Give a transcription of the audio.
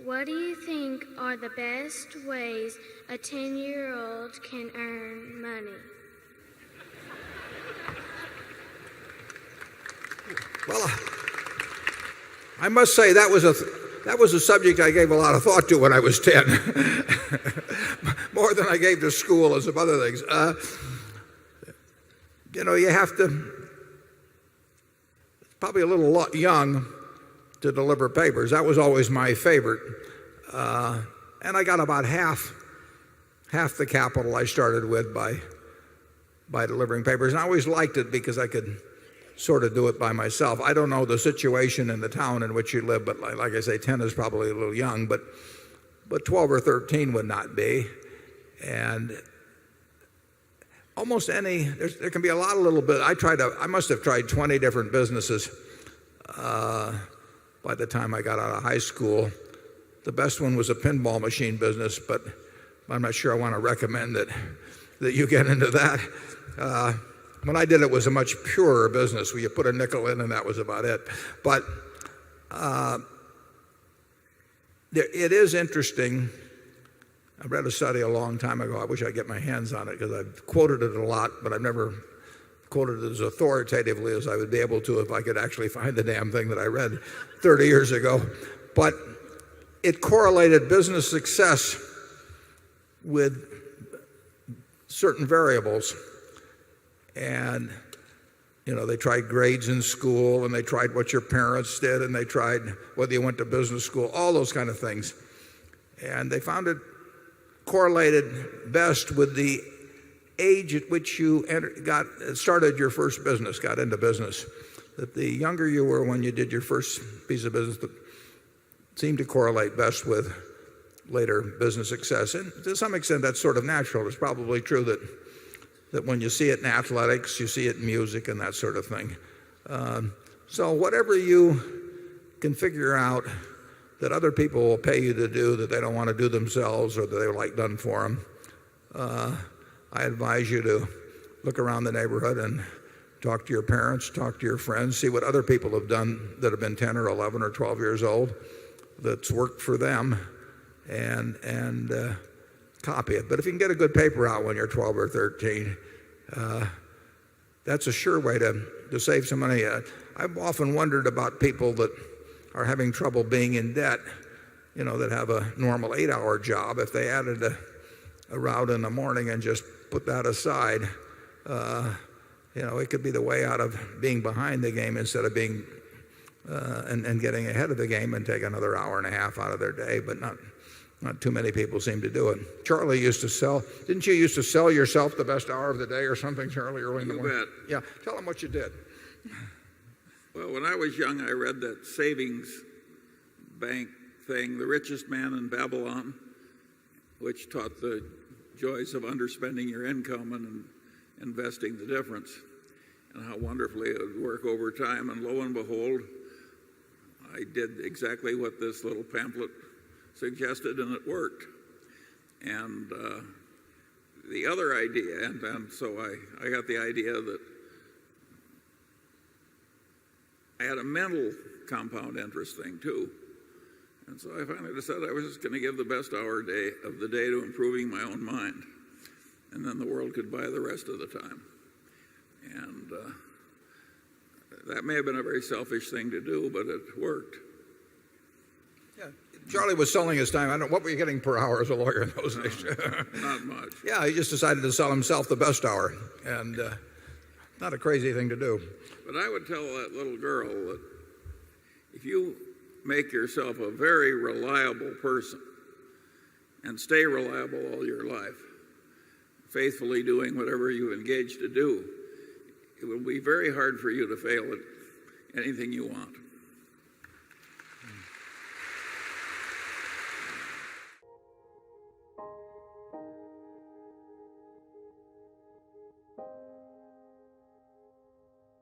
what do you think are the best ways a 10-year-old can earn money? Well, I must say that was a subject I gave a lot of thought to when I was 10. More than I gave to school and some other things. You have to probably a little young to deliver papers. That was always my favorite. And I got about half the capital I started with by delivering papers. And I always liked it because I could sort of do it by myself. I don't know the situation in the town in which you live, but like I say, 10 is probably a little young, but 12 or 13 would not be. And almost there can be a lot of little bit. I must have tried 20 different businesses by the time I got out of high school. The best one was a pinball machine business, but I'm not sure I want to recommend that you get into that. When I did it was a much purer business where you put a nickel in and that was about it. But it is interesting. I read a study a long time ago. I wish I'd get my hands on it because I've quoted it a lot, but I've never quoted it as authoritatively as I would be able to if I could actually find the damn thing that I read 30 years ago. But it correlated business success with certain variables. And they tried grades in school, and they tried what your parents did, and they tried whether you went to business school, all those kind of things. And they found it correlated best with the age at which you started your first business, got into business. That the younger you were when you did your first piece of business, that seemed to correlate best with later business success. And to some extent, that's sort of natural. It's probably true that when you see it in athletics, you see it in music and that sort of thing. So whatever you can figure out that other people will pay you to do that they don't want to do themselves or that they like done for them, I advise you to look around the neighborhood and talk to your parents, talk to your friends, see what other people have done that have been 10 or 11 or 12 years old that's worked for them and copy it. But if you can get a good paper out when you're 12 or 13, that's a sure way to save some money. I've often wondered about people that are having trouble being in debt, that have a normal 8-hour job. If they added a route in the morning and just put that aside, it could be the way out of being behind the game instead of being and getting ahead of the game and take another hour and a half out of their day, but not too many people seem to do it. Charlie used to sell. Didn't you used to sell yourself the best hour of the day or something, Charlie, early in the morning? You bet. Yeah. Tell them what you did. Well, when I was young, I read that savings bank thing, The Richest Man in Babylon, which taught the joys of underspending your income and investing the difference, and how wonderfully it would work over time. And lo and behold, I did exactly what this little pamphlet suggested, and it worked. And the other idea, and so I got the idea that I had a mental compound interest thing too. And so I finally decided I was just going to give the best hour of the day to improving my own mind. And then the world could buy the rest of the time. And that may have been a very selfish thing to do, but it worked. Yeah. Charlie was selling his time. What were you getting per hour as a lawyer in those days? Not much. Yeah, he just decided to sell himself the best hour. And not a crazy thing to do. But I would tell that little girl that if you make yourself a very reliable person and stay reliable all your life, faithfully doing whatever you engage to do, it will be very hard for you to fail at anything you want.